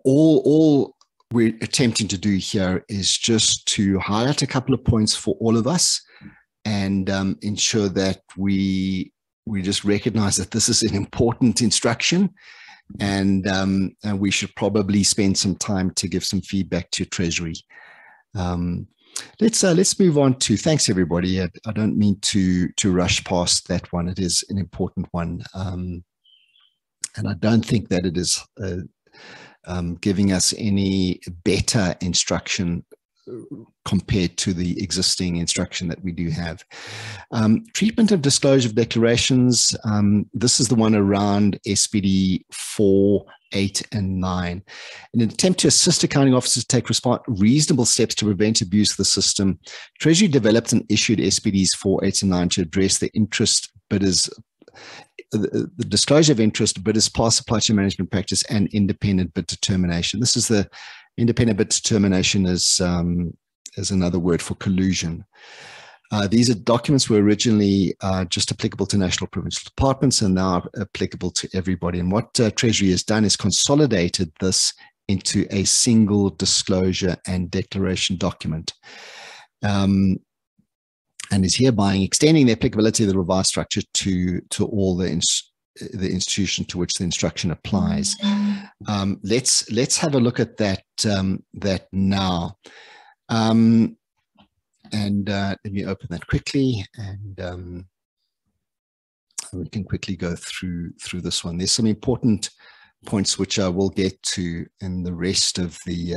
All we're attempting to do here is just to highlight a couple of points for all of us and ensure that we just recognize that this is an important instruction, and we should probably spend some time to give some feedback to Treasury. Let's move on to, thanks everybody. I don't mean to rush past that one. It is an important one, and I don't think that it is giving us any better instruction compared to the existing instruction that we do have. Treatment of disclosure of declarations. This is the one around SBD 4, 8, and 9. In an attempt to assist accounting officers to take reasonable steps to prevent abuse of the system, Treasury developed and issued SBDs 4, 8, and 9 to address the interest bidders, the disclosure of interest, bidders past supply chain management practice, and independent bid determination. This is the independent bid determination is another word for collusion. These documents were originally just applicable to national provincial departments and now applicable to everybody. And what Treasury has done is consolidated this into a single disclosure and declaration document. And is hereby extending the applicability of the revised structure to all the institution to which the instruction applies. Let's have a look at that that now. And let me open that quickly, and we can quickly go through this one. There's some important points which I will get to in the rest of the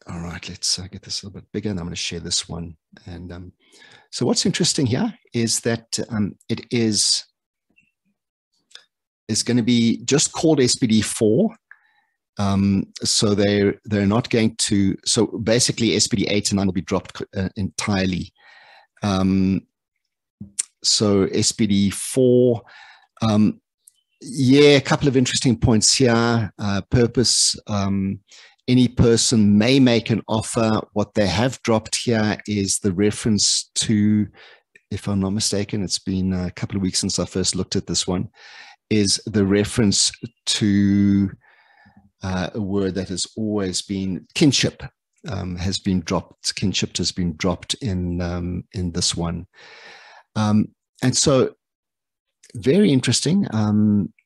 all right, let's get this a little bit bigger, and I'm going to share this one. And so what's interesting here is that it is going to be just called SBD 4. So they're not going to, so basically SBD 8 and 9 will be dropped entirely. So SBD 4, yeah, a couple of interesting points here. Purpose, any person may make an offer. What they have dropped here is the reference to, if I'm not mistaken, it's been a couple of weeks since I first looked at this one, is the reference to a word that has always been kinship, has been dropped. Kinship has been dropped in this one. And so very interesting.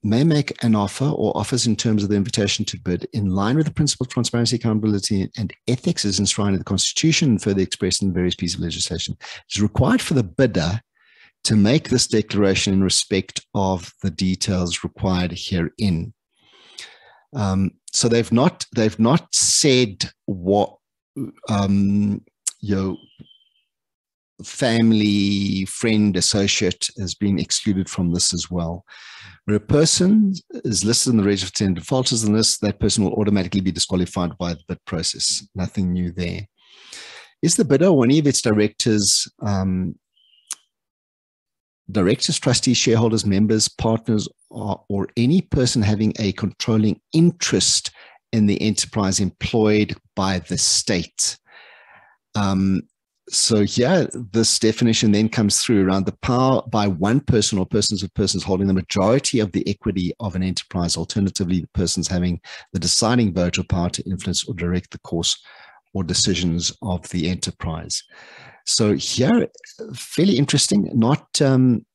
May make an offer or offers in terms of the invitation to bid in line with the principle of transparency, accountability, and ethics as enshrined in the Constitution and further expressed in various pieces of legislation. It is required for the bidder to make this declaration in respect of the details required herein. So they've not said what your family, friend, associate has been excluded from this as well. Where a person is listed in the register of defaulters in this, that person will automatically be disqualified by the bid process. Nothing new there. Is the bidder or any of its directors, trustees, shareholders, members, partners, or any person having a controlling interest in the enterprise employed by the state? So here, this definition then comes through around the power by one person or persons of persons holding the majority of the equity of an enterprise, alternatively, the persons having the deciding vote or power to influence or direct the course or decisions of the enterprise. So here, fairly interesting, not that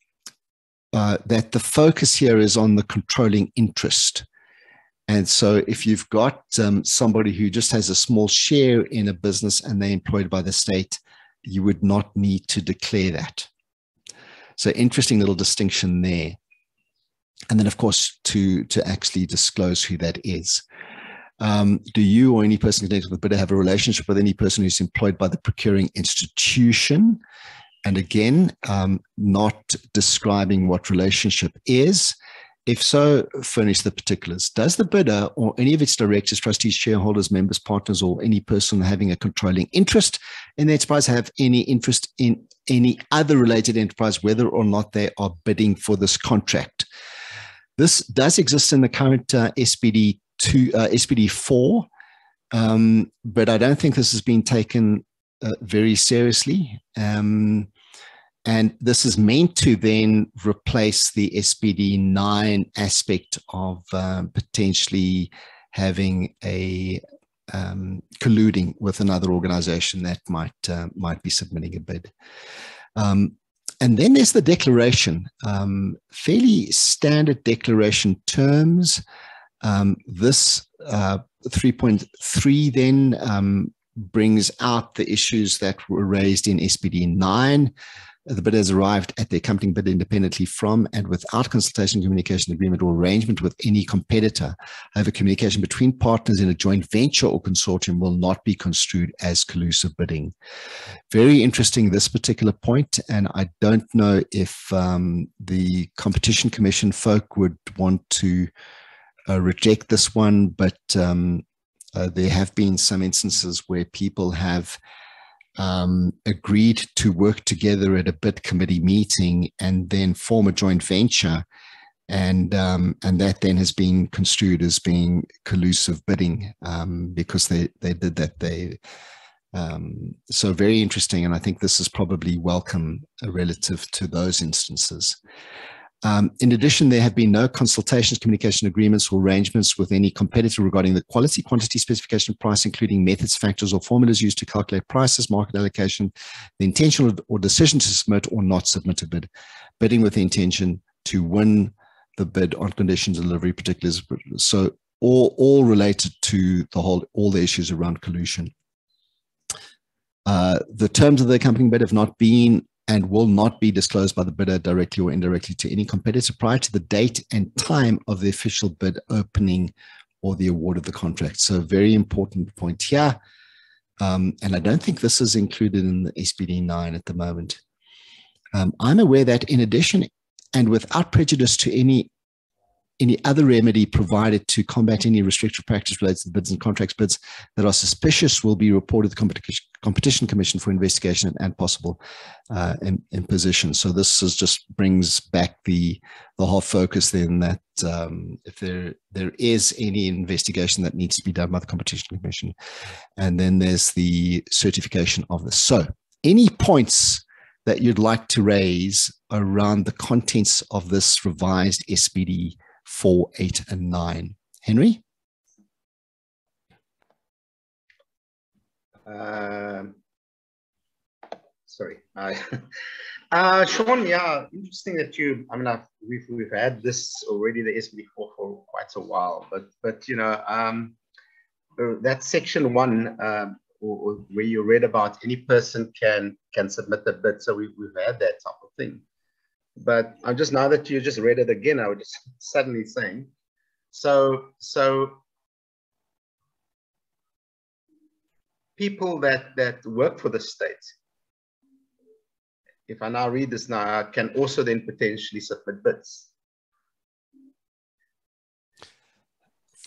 the focus here is on the controlling interest. And so if you've got somebody who just has a small share in a business and they're employed by the state, you would not need to declare that. So interesting little distinction there. And then, of course, to actually disclose who that is. Do you or any person connected with the bidder have a relationship with any person who's employed by the procuring institution? And again, not describing what relationship is. If so, furnish the particulars. Does the bidder or any of its directors, trustees, shareholders, members, partners, or any person having a controlling interest in the enterprise have any interest in any other related enterprise, whether or not they are bidding for this contract? This does exist in the current SBD 4, but I don't think this has been taken very seriously. And And this is meant to then replace the SBD 9 aspect of potentially having a colluding with another organization that might be submitting a bid. And then there's the declaration, fairly standard declaration terms. This 3.3 then brings out the issues that were raised in SBD 9. The bidder has arrived at the accompanying bid independently from and without consultation, communication, agreement, or arrangement with any competitor. However, communication between partners in a joint venture or consortium will not be construed as collusive bidding. Very interesting, this particular point, and I don't know if the Competition Commission folk would want to reject this one, but there have been some instances where people have agreed to work together at a bid committee meeting and then form a joint venture, and that then has been construed as being collusive bidding because they did that. So very interesting, and I think this is probably welcome relative to those instances. In addition, there have been no consultations, communication agreements, or arrangements with any competitor regarding the quality, quantity, specification, price, including methods, factors, or formulas used to calculate prices, market allocation, the intention or decision to submit or not submit a bid, bidding with the intention to win the bid on conditions, delivery, particulars. So all related to all the issues around collusion. The terms of the accompanying bid have not been and will not be disclosed by the bidder directly or indirectly to any competitor prior to the date and time of the official bid opening or the award of the contract. So very important point here. And I don't think this is included in the SBD 9 at the moment. I'm aware that in addition and without prejudice to any other remedy provided to combat any restrictive practice related to bids and contracts bids that are suspicious will be reported to the Competition Commission for investigation and possible imposition. So this just brings back the whole focus then that if there is any investigation that needs to be done by the Competition Commission, and then there's the certification of this. So any points that you'd like to raise around the contents of this revised SBD 4, 8, and 9. Henry? Sorry. Sean, yeah, interesting that we've had this already, the SBD4 for quite a while, but you know, that section 1, or where you read about any person can submit a bid, so we've had that type of thing. But I'm just, now that you just read it again, I was just suddenly saying, so people that work for the state, if I now read this now, can also then potentially submit bids.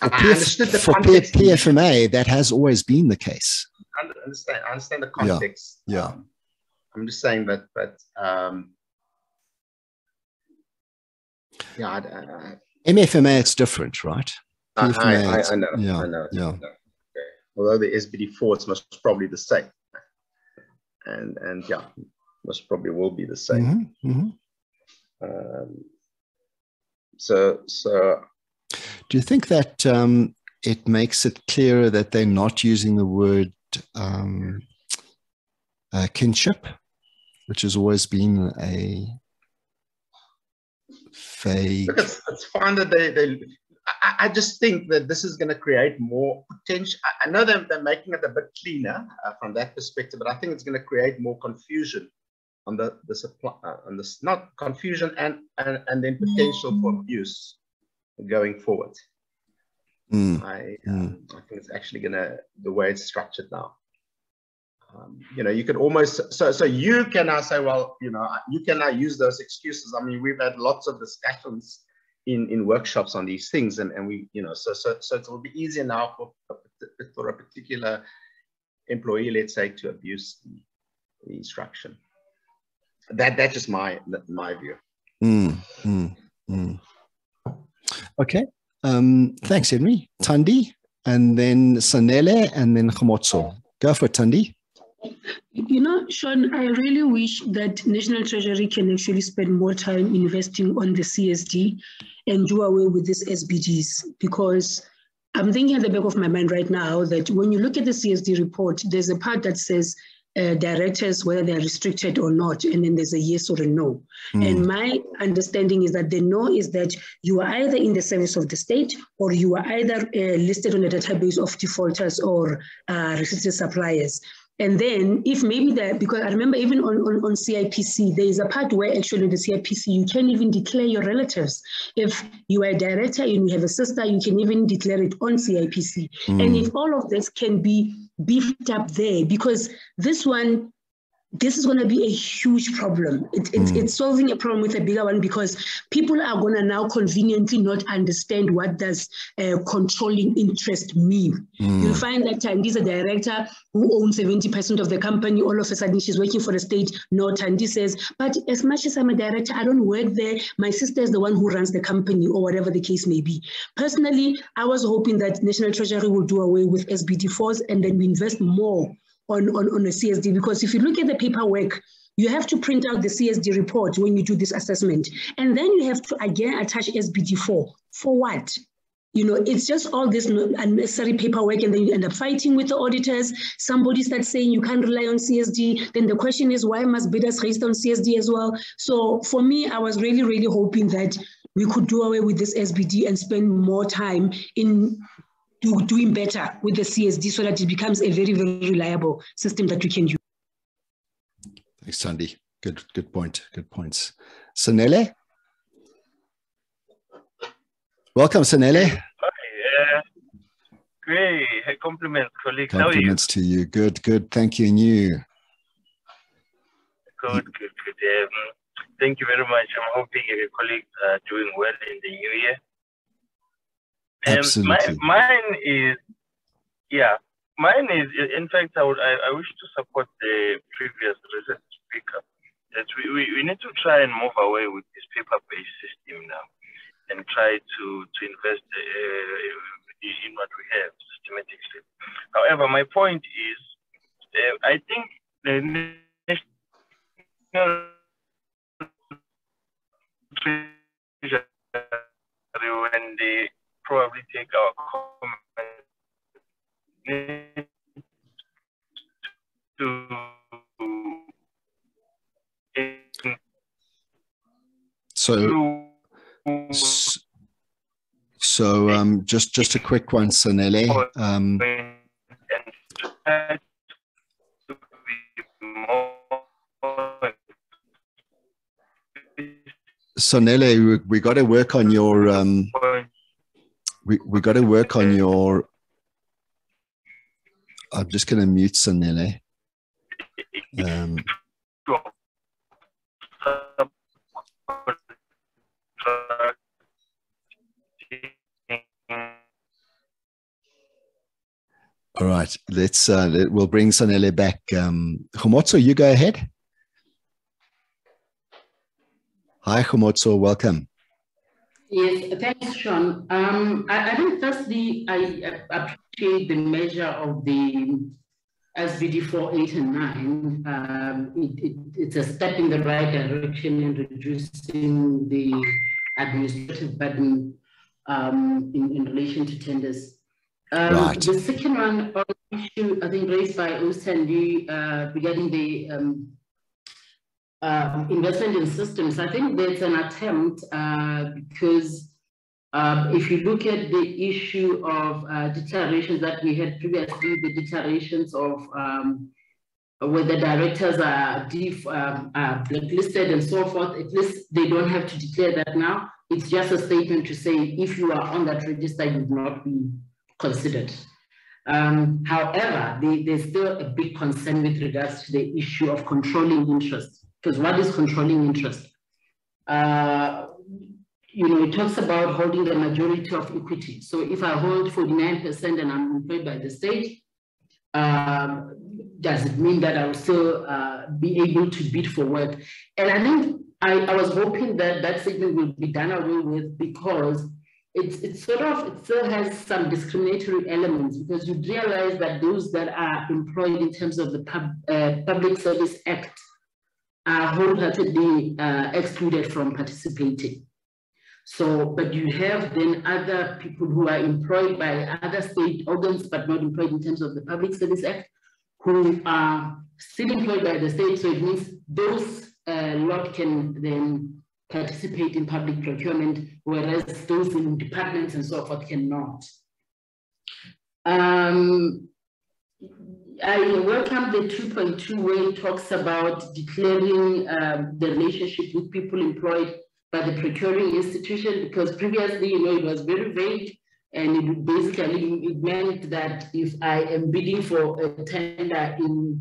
I understood the context. PFMA, that has always been the case. I understand the context. Yeah. I'm just saying that, yeah, MFMA, it's different, right? I know. Yeah, I know. Yeah. Okay. Although the SBD4 is most probably the same, and yeah, most probably will be the same. So do you think that it makes it clearer that they're not using the word kinship, which has always been a vague? Look, it's fine that I just think that this is going to create more potential. I know they're making it a bit cleaner from that perspective, but I think it's going to create more confusion on the supply, on this, not confusion and then potential for abuse going forward. I think it's actually going to, the way it's structured now. You know, you could almost, so you can now say, well, you know, you can now use those excuses. I mean, we've had lots of discussions in workshops on these things, and we, you know, so it will be easier now for a particular employee, let's say, to abuse the instruction. That's just my view. Okay. Thanks, Henry. Tandi, and then Sanele, and then Khomotso. Go for it, Tandi. You know, Sean, I really wish that National Treasury can actually spend more time investing on the CSD and do away with these SBDs, because I'm thinking at the back of my mind right now that when you look at the CSD report, there's a part that says directors, whether they're restricted or not, and then there's a yes or a no. And my understanding is that the no is that you are either in the service of the state, or you are either listed on a database of defaulters or restricted suppliers. And then if maybe that, because I remember even on CIPC, there is a part where actually the CIPC, you can't even declare your relatives. If you are a director and you have a sister, you can even declare it on CIPC. And if all of this can be beefed up there, because this is going to be a huge problem. It's solving a problem with a bigger one, because people are going to now conveniently not understand what does controlling interest mean. You'll find that Tandi's a director who owns 70% of the company. All of a sudden, she's working for the state. No, Tandi says, but as much as I'm a director, I don't work there. My sister is the one who runs the company, or whatever the case may be. Personally, I was hoping that National Treasury will do away with SBD4s, and then we invest more on a CSD, because if you look at the paperwork, you have to print out the CSD report when you do this assessment. And then you have to again attach SBD4. For what? You know, it's just all this unnecessary paperwork, and then you end up fighting with the auditors. Somebody starts saying you can't rely on CSD. Then the question is, why must bidders raise on CSD as well? So for me, I was really, really hoping that we could do away with this SBD and spend more time in doing better with the CSD, so that it becomes a very, very reliable system that we can use. Thanks, Sandy. Good point. Good points. Sanele? Welcome, Sanele. Hi, great. Compliments, colleagues. Compliments to you. Good. Thank you. And you? Good. Thank you very much. I'm hoping your colleagues are doing well in the new year. Absolutely. Mine is, in fact, I wish to support the previous recent speaker, that we need to try and move away with this paper-based system now, and try to invest in what we have systematically. However, my point is, I think the National Treasury, when they probably take our comments just a quick one, Sanele. Sanele, we got to work on your we got to work on your. I'm just going to mute Sanele. All right, we'll bring Sanele back. Khomotso, you go ahead. Hi, Khomotso, welcome. Yes, thanks, Sean. I think firstly, I appreciate the measure of the SBD 4, 8, and 9. It's a step in the right direction in reducing the administrative burden in relation to tenders. Right. The second one, issue I think raised by Sandy regarding the investment in systems, I think there's an attempt because if you look at the issue of declarations that we had previously, the declarations of whether directors are blacklisted and so forth, at least they don't have to declare that now. It's just a statement to say if you are on that register, you will not be considered. However, there's still a big concern with regards to the issue of controlling interest. Because what is controlling interest? It talks about holding the majority of equity. So if I hold 49% and I'm employed by the state, does it mean that I will still be able to bid for work? And I think I was hoping that that statement will be done away with, because it still has some discriminatory elements, because you realize that those that are employed in terms of the Public Service Act are wholeheartedly excluded from participating. So, but you have then other people who are employed by other state organs, but not employed in terms of the Public Service Act, who are still employed by the state. So it means those lot can then participate in public procurement, whereas those in departments and so forth cannot. I welcome the 2.2 where it talks about declaring the relationship with people employed by the procuring institution, because previously, it was very vague, and it basically meant that if I am bidding for a tender in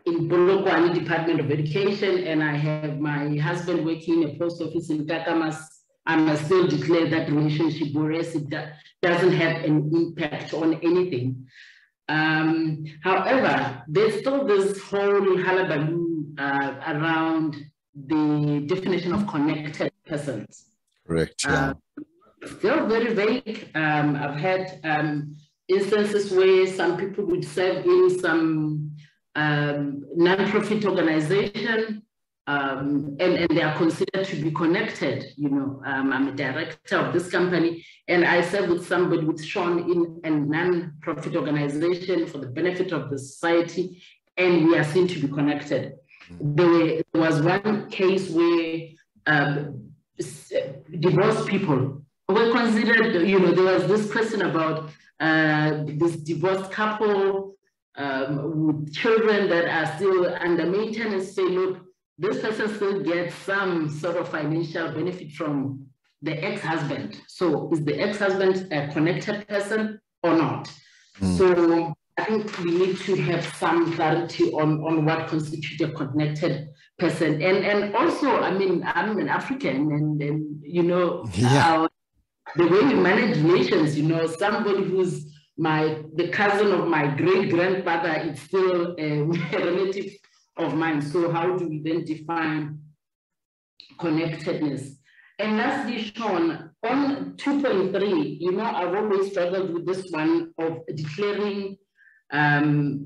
Polokwane Department of Education and I have my husband working in a post office in Kakamas, I must still declare that relationship, whereas it doesn't have an impact on anything. However, there's still this whole hullabaloo around the definition of connected persons. Correct, yeah. Still very vague. I've had instances where some people would serve in some non-profit organization, and they are considered to be connected. I'm a director of this company, and I serve with somebody with Sean in a non-profit organization for the benefit of the society, and we are seen to be connected. There was one case where divorced people were considered, there was this question about this divorced couple with children that are still under maintenance, say, look, this person still gets some sort of financial benefit from the ex-husband. So is the ex-husband a connected person or not? So I think we need to have some clarity on what constitutes a connected person. And also, I'm an African, and the way we manage relations, somebody who's the cousin of my great-grandfather is still a relative of mine. So how do we then define connectedness? And lastly, Sean, on 2.3, I've always struggled with this one of declaring,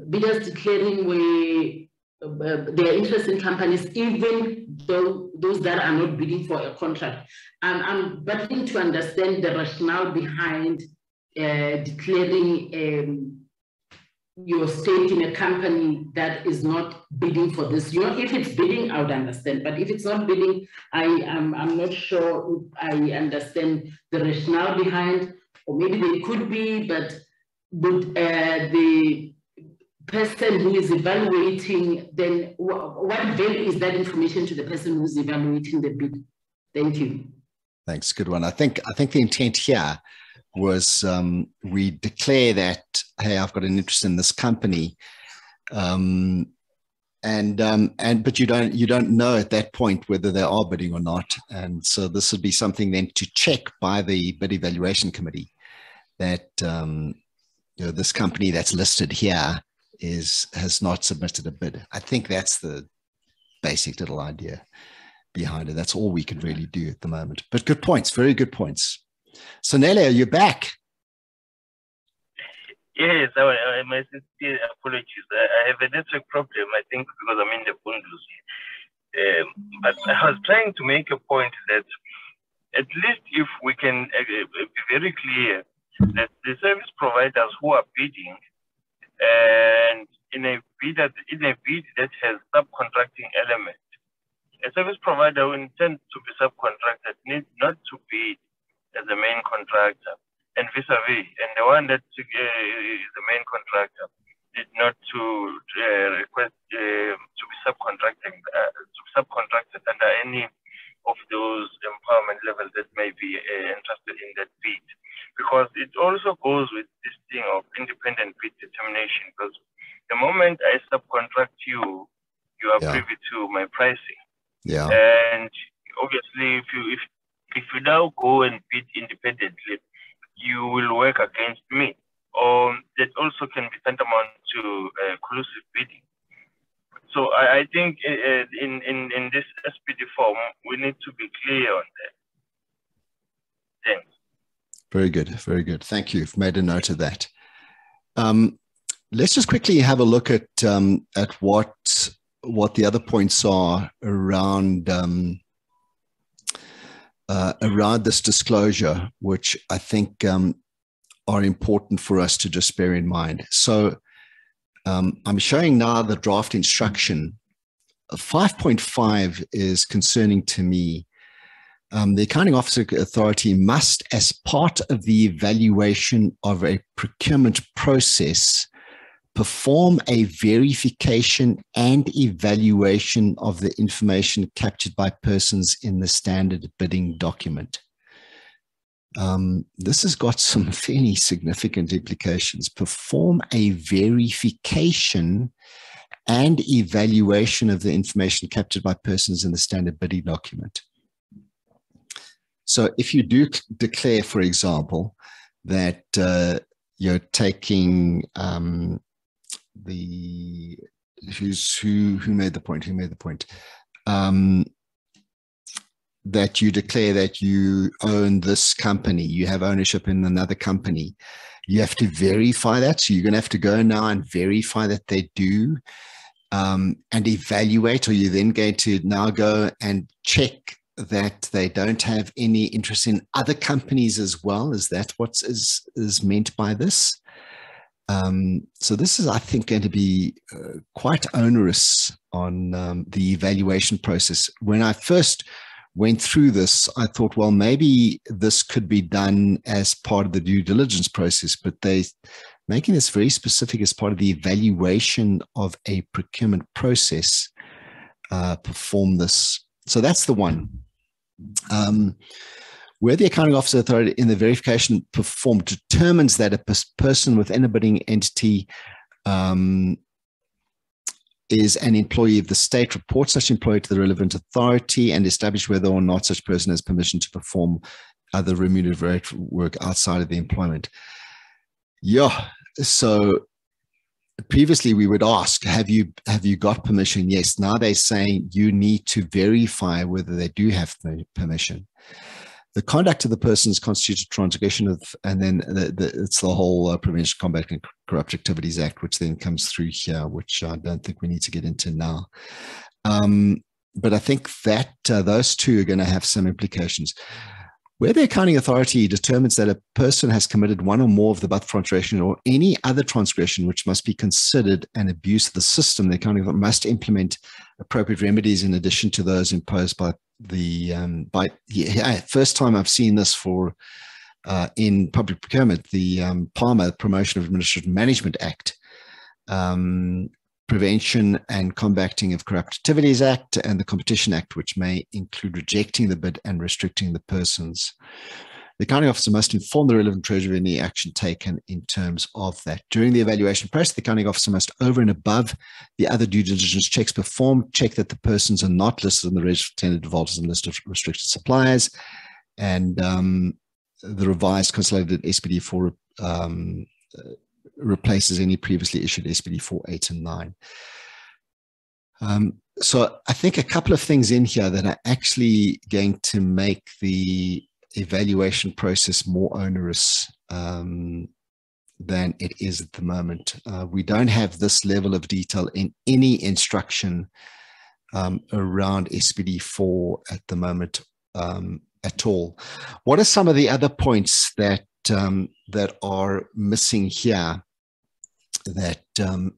bidders declaring where their interest in companies, even though those that are not bidding for a contract. I'm beginning to understand the rationale behind declaring your stake in a company that is not bidding for this. If it's bidding, I would understand. But if it's not bidding, I'm not sure if I understand the rationale behind, or maybe they could be, but would the person who is evaluating, then what value is that information to the person who's evaluating the bid? Thank you. Thanks, good one. I think the intent here was we declare that, hey, I've got an interest in this company, but you don't know at that point whether they are bidding or not, and so this would be something then to check by the bid evaluation committee that this company that's listed here has not submitted a bid. I think that's the basic little idea behind it. That's all we could really do at the moment. But good points, very good points. So Nelly, are you back? Yes, my sincere apologies. I have a network problem, I think, because I'm in the Bundus. But I was trying to make a point that at least if we can be very clear that the service providers who are bidding and in a bid that has subcontracting element, a service provider who intends to be subcontracted needs not to bid as the main contractor, and vis-a-vis, and the one that is the main contractor did not to request to be subcontracted under any of those empowerment levels that may be interested in that bid, because it also goes with this thing of independent bid determination. Because the moment I subcontract you, you are privy to my pricing. Yeah. And obviously, if you now go and bid independently, you will work against me. Or that also can be tantamount to collusive bidding. So I think in this SBD form, we need to be clear on that. Thanks. Very good. Very good. Thank you. I've made a note of that. Let's just quickly have a look at what the other points are around around this disclosure, which I think are important for us to just bear in mind. So I'm showing now the draft instruction. 5.5 is concerning to me. The accounting officer authority must, as part of the evaluation of a procurement process, perform a verification and evaluation of the information captured by persons in the standard bidding document. This has got some fairly significant implications. Perform a verification and evaluation of the information captured by persons in the standard bidding document. So if you do declare, for example, that you're taking who made the point? That you declare that you own this company, you have ownership in another company, you have to verify that. So you're going to have to go now and verify that they do, and evaluate, or you're then going to now go and check that they don't have any interest in other companies as well. Is that what is meant by this? So this is, I think, going to be quite onerous on the evaluation process. When I first went through this, I thought, well, maybe this could be done as part of the due diligence process, but they're making this very specific as part of the evaluation of a procurement process, perform this. So that's the one. Where the accounting officer authority in the verification performed determines that a person within a bidding entity is an employee of the state, reports such employee to the relevant authority and establish whether or not such person has permission to perform other remunerated work outside of the employment. Yeah, so previously we would ask, have you got permission? Yes. Now they're saying you need to verify whether they do have permission. The conduct of the persons constitutes a transgression of, and then it's the whole Prevention, Combat and Corrupt Activities Act, which then comes through here, which I don't think we need to get into now. But I think that those two are going to have some implications. Where the accounting authority determines that a person has committed one or more of the above transgression or any other transgression which must be considered an abuse of the system, the accounting authority must implement appropriate remedies in addition to those imposed by the first time I've seen this for in public procurement, the PAMA, Promotion of Administrative Management Act, Prevention and Combating of Corrupt Activities Act, and the Competition Act, which may include rejecting the bid and restricting the persons. The accounting officer must inform the relevant treasurer of any action taken in terms of that. During the evaluation process, the accounting officer must, over and above the other due diligence checks performed, check that the persons are not listed on the register of tender defaulters and list of restricted suppliers, and the revised consolidated SBD 4 replaces any previously issued SBD 4, 8, and 9. So I think a couple of things in here that are actually going to make the evaluation process more onerous than it is at the moment. We don't have this level of detail in any instruction around SBD 4 at the moment at all. What are some of the other points that that are missing here that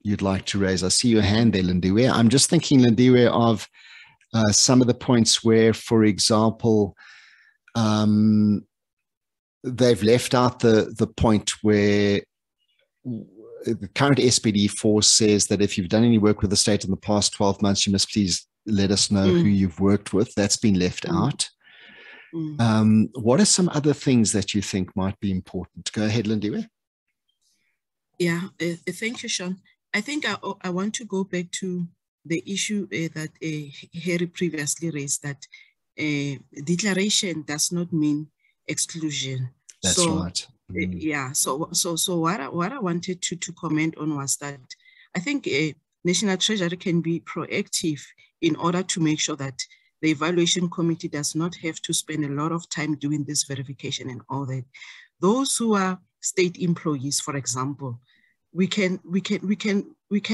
you'd like to raise? I see your hand there, Lindiwe. I'm just thinking, Lindiwe, of some of the points where, for example, they've left out the point where the current SBD 4 says that if you've done any work with the state in the past 12 months, you must please let us know who you've worked with. That's been left out. What are some other things that you think might be important? Go ahead, Lindiwe. Yeah, thank you, Sean. I think I want to go back to the issue that Harry previously raised, that declaration does not mean exclusion. That's right. Yeah. So what I wanted to comment on was that I think National Treasury can be proactive in order to make sure that the evaluation committee does not have to spend a lot of time doing this verification and all that. those who are state employees, for example, we can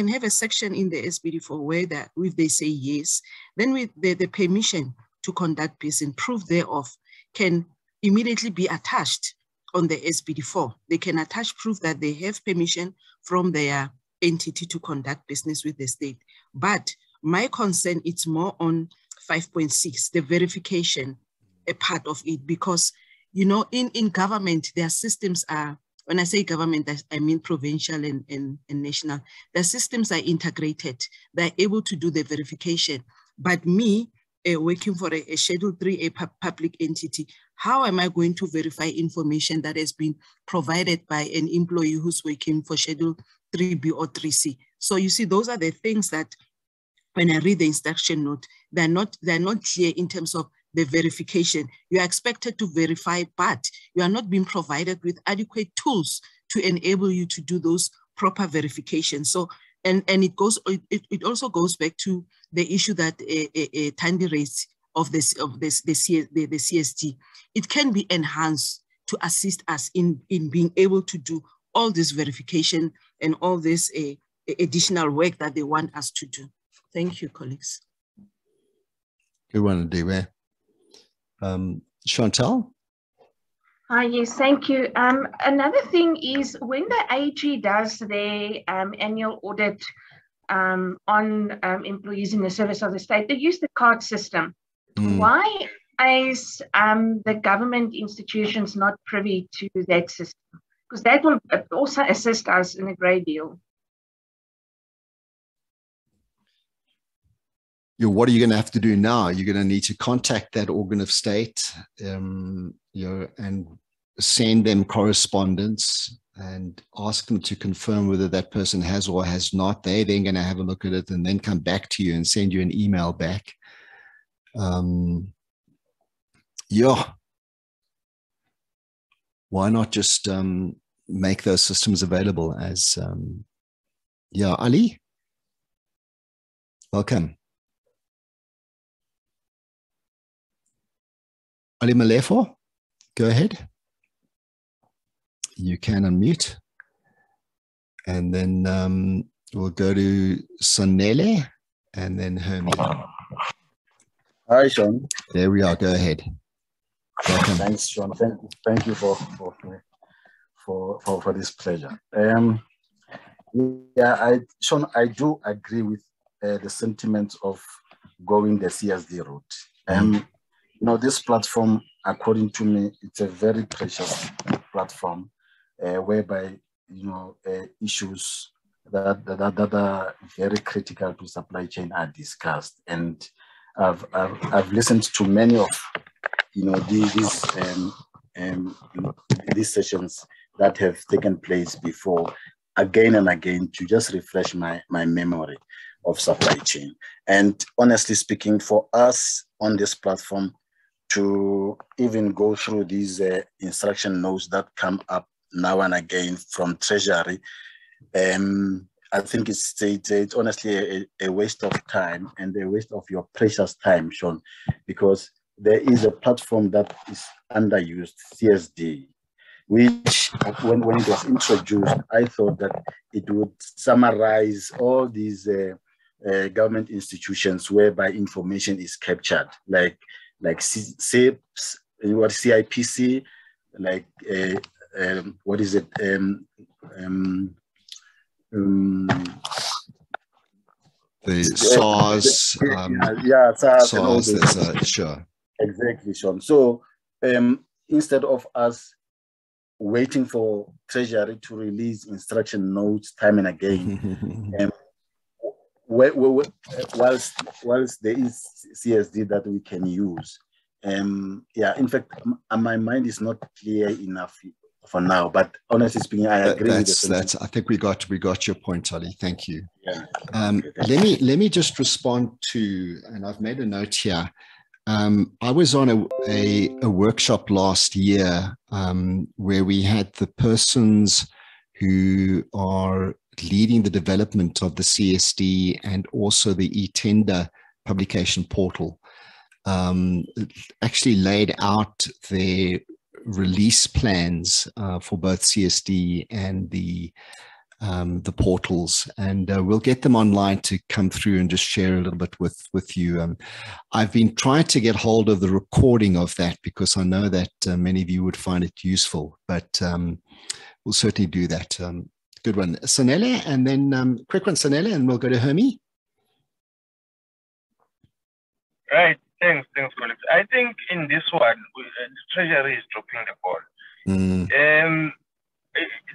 have a section in the SBD4 where that if they say yes, then with the permission to conduct business, proof thereof can immediately be attached on the SBD4. They can attach proof that they have permission from their entity to conduct business with the state. But my concern is more on 5.6, the verification, a part of it, because, you know, in government, their systems are, when I say government, I mean provincial and national, their systems are integrated. They're able to do the verification. But me, working for a Schedule 3A public entity, how am I going to verify information that has been provided by an employee who's working for Schedule 3B or 3C? So you see, those are the things that when I read the instruction note, they're not clear in terms of the verification. You are expected to verify, but you are not being provided with adequate tools to enable you to do those proper verifications. So, and it also goes back to the issue that Thandi raised of the CSD. It can be enhanced to assist us in being able to do all this verification and all this additional work that they want us to do. Thank you, colleagues. Good one, Adiwe. Chantal? Yes, thank you. Another thing is when the AG does their annual audit on employees in the service of the state, they use the card system. Why is the government institutions not privy to that system? Because that will also assist us in a great deal. What are you going to have to do now? You're going to need to contact that organ of state, and send them correspondence and ask them to confirm whether that person has or has not. They're then going to have a look at it and then come back to you and send you an email back. Why not just make those systems available as, Ali? Welcome. Ali Malefo, go ahead. You can unmute. And then we'll go to Sonele and then Hermie. Hi, Sean. There we are. Go ahead. Welcome. Thanks, Sean. Thank you for this pleasure. Sean, I do agree with the sentiment of going the CSD route. You know, this platform, according to me, it's a very precious platform whereby, you know, issues that are very critical to supply chain are discussed. And I've listened to many of, you know, these sessions that have taken place before, again and again, to just refresh my memory of supply chain. And honestly speaking, for us on this platform to even go through these instruction notes that come up now and again from Treasury, I think it's honestly a waste of time and a waste of your precious time, Sean, because there is a platform that is underused, CSD, which when it was introduced, I thought that it would summarize all these government institutions whereby information is captured, like CIPS, what CIPC, like what is it? The SARS, SARS, sure. Exactly, Sean. So instead of us waiting for Treasury to release instruction notes time and again, whilst there is CSD that we can use, in fact, my mind is not clear enough for now. But honestly speaking, I agree with that. I think we got your point, Ali. Thank you. Yeah. Let me just respond to, and I've made a note here. I was on a workshop last year where we had the persons who are leading the development of the CSD and also the e-tender publication portal, actually laid out their release plans for both CSD and the portals, and we'll get them online to come through and just share a little bit with you. I've been trying to get hold of the recording of that because I know that many of you would find it useful, but we'll certainly do that. Good one, Sanele, and then quick one, Sanele, and we'll go to Hermie. Right, thanks, colleagues. I think in this one, the Treasury is dropping the ball.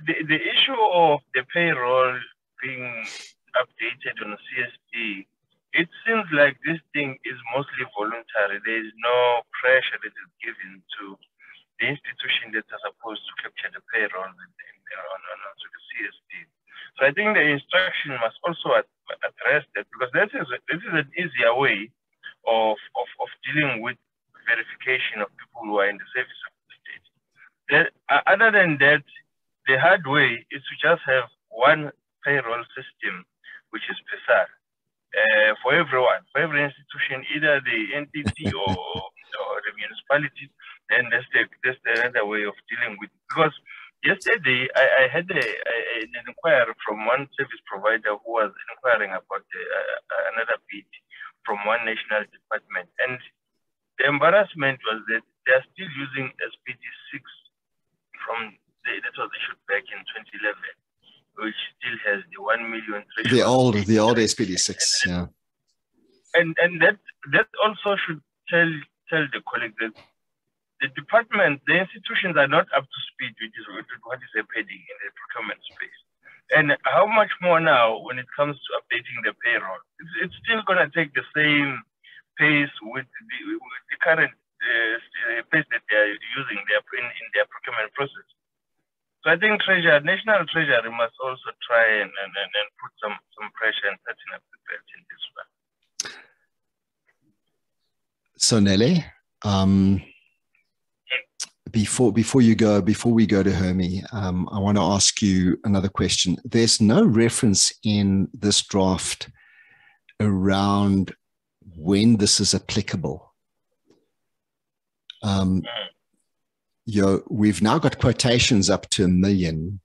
The issue of the payroll being updated on CSD, it seems like this thing is mostly voluntary. There is no pressure that is given to the institution that are supposed to capture the payroll on the CSD. So I think the instruction must also address that, because this is an easier way of dealing with verification of people who are in the service of the state. Other than that, the hard way is to just have one payroll system, which is PESAR, for everyone, for every institution, either the entity or the municipality. And that's the other way of dealing with it. Because yesterday I had an inquiry from one service provider who was inquiring about another bid from one national department, and the embarrassment was that they are still using SBD 6 from that was issued back in 2011, which still has the 1 million threshold. The old SBD 6, yeah. And that also should tell the colleague that the department, the institutions are not up to speed with what is happening in the procurement space. And how much more now when it comes to updating the payroll? It's still going to take the same pace with the current pace that they are using in their procurement process. So I think National Treasury must also try and put some pressure and tighten up the belt in this one. So Nelly, before we go to Hermie, I want to ask you another question. There's no reference in this draft around when this is applicable. We've now got quotations up to 1 million.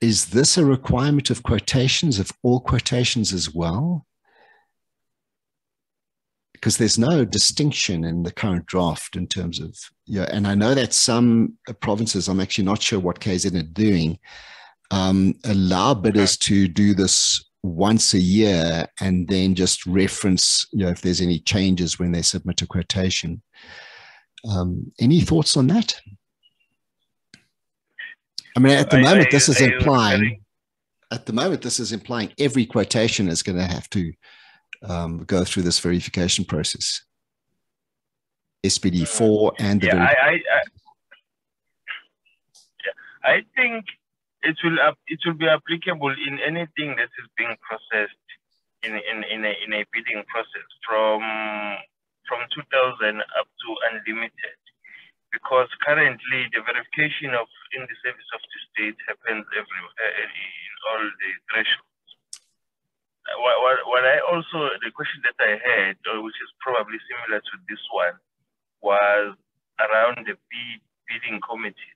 Is this a requirement of quotations, of all quotations as well? Because there's no distinction in the current draft in terms of, and I know that some provinces, I'm actually not sure what KZN are doing, allow bidders to do this once a year and then just reference, if there's any changes when they submit a quotation. Any thoughts on that? I mean, at the moment, this is implying every quotation is going to have to go through this verification process. SBD 4 and the I think it will be applicable in anything that is being processed in a bidding process from 2000 up to unlimited, because currently the verification in the service of the state happens everywhere in all the thresholds. The question that I had, which is probably similar to this one, was around the bidding committee,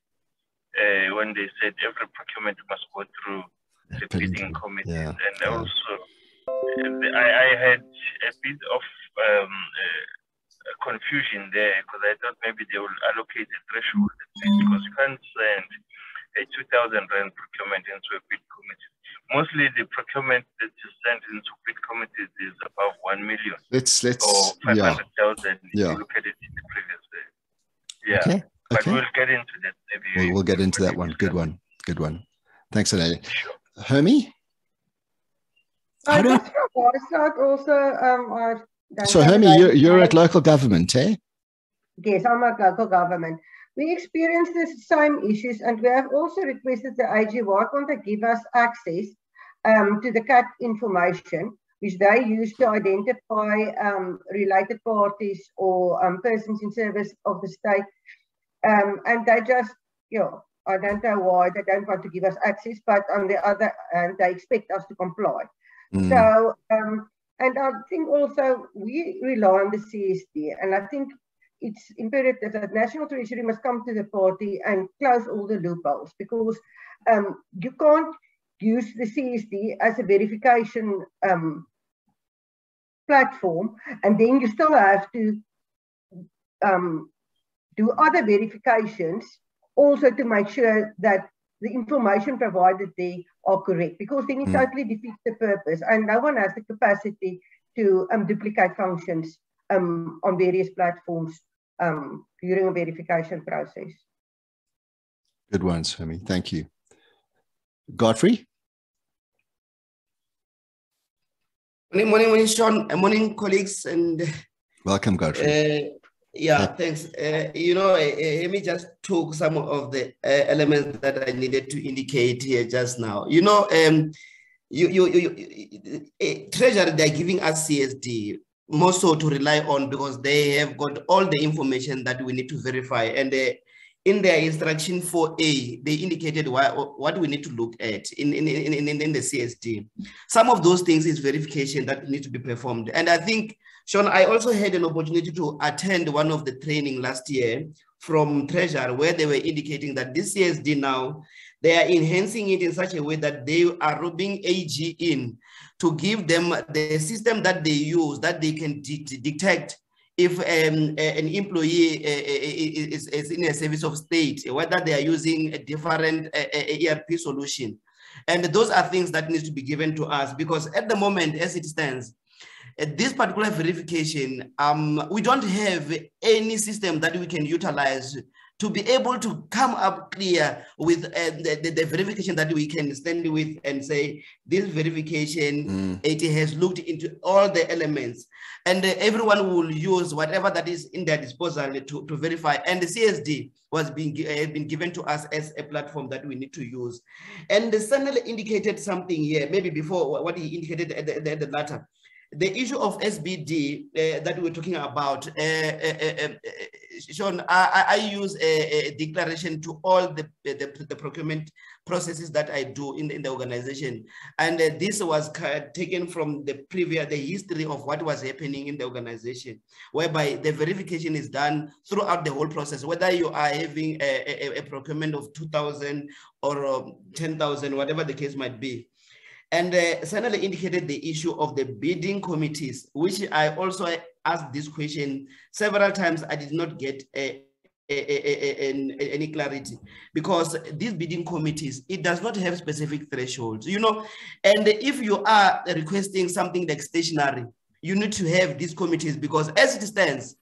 when they said every procurement must go through the bidding committee. Yeah. And also, I had a bit of confusion there, because I thought maybe they will allocate a threshold, because you can't send a 2,000 rand procurement into a bid committee. Mostly the procurement that is sent into bid committees is above 1 million. Let's or 500,000 if you look at it in the previous day. Yeah. Okay. But we'll get into that maybe. We'll get into that one. Good one. Thanks, Analia. Sure. Hermie? So Hermie, you're at local government, eh? Yes, I'm at local government. We experienced the same issues, and we have also requested the AG, why can't they give us access to the CAT information, which they use to identify related parties or persons in service of the state. And they just, I don't know why they don't want to give us access, but on the other hand, they expect us to comply. So, and I think also we rely on the CSD, and I think it's imperative that National Treasury must come to the party and close all the loopholes, because you can't use the CSD as a verification platform, and then you still have to do other verifications also to make sure that the information provided there are correct, because then it totally defeats the purpose, and no one has the capacity to duplicate functions on various platforms during a verification process. Good one, Swami. Thank you. Godfrey? Morning, Sean. Morning, colleagues. And welcome, Godfrey. Yeah, thanks. Amy just took some of the elements that I needed to indicate here just now. Treasury, they're giving us CSD more so to rely on, because they have got all the information that we need to verify. And in their instruction 4A, they indicated what we need to look at in the CSD. Some of those things is verification that need to be performed. And I think, Sean, I also had an opportunity to attend one of the training last year from Treasury, where they were indicating that this CSD now, they are enhancing it in such a way that they are rubbing AG in to give them the system that they use, that they can detect if an employee is in a service of state, whether they are using a different ERP solution. And those are things that need to be given to us, because at the moment, as it stands, this particular verification, we don't have any system that we can utilize to be able to come up clear with the verification that we can stand with and say, this verification, it has looked into all the elements, and everyone will use whatever that is in their disposal to verify. And the CSD was been given to us as a platform that we need to use. And the Sanel indicated something here, maybe before what he indicated at the latter. The issue of SBD that we're talking about, Sean, I use a declaration to all the procurement processes that I do in the organization. And this was taken from the history of what was happening in the organization, whereby the verification is done throughout the whole process, whether you are having a procurement of 2,000 or 10,000, whatever the case might be. And Sanele indicated the issue of the bidding committees, which I also asked this question several times. I did not get any clarity, because these bidding committees, it does not have specific thresholds, and if you are requesting something like stationary, you need to have these committees, because as it stands,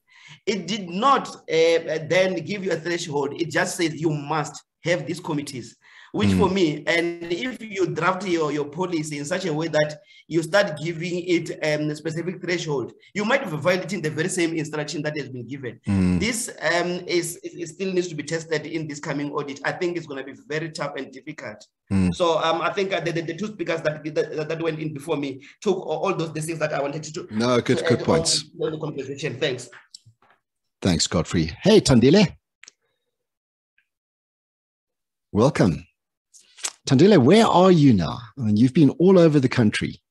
it did not then give you a threshold. It just says you must have these committees, which for me, and if you draft your policy in such a way that you start giving it a specific threshold, you might be violating the very same instruction that has been given. This it still needs to be tested in this coming audit. I think it's going to be very tough and difficult. So I think the two speakers that went in before me took all those things that I wanted to. No, good points. The conversation. Thanks. Thanks, Godfrey. Hey, Tandile. Welcome. Tandile, where are you now? I mean, you've been all over the country.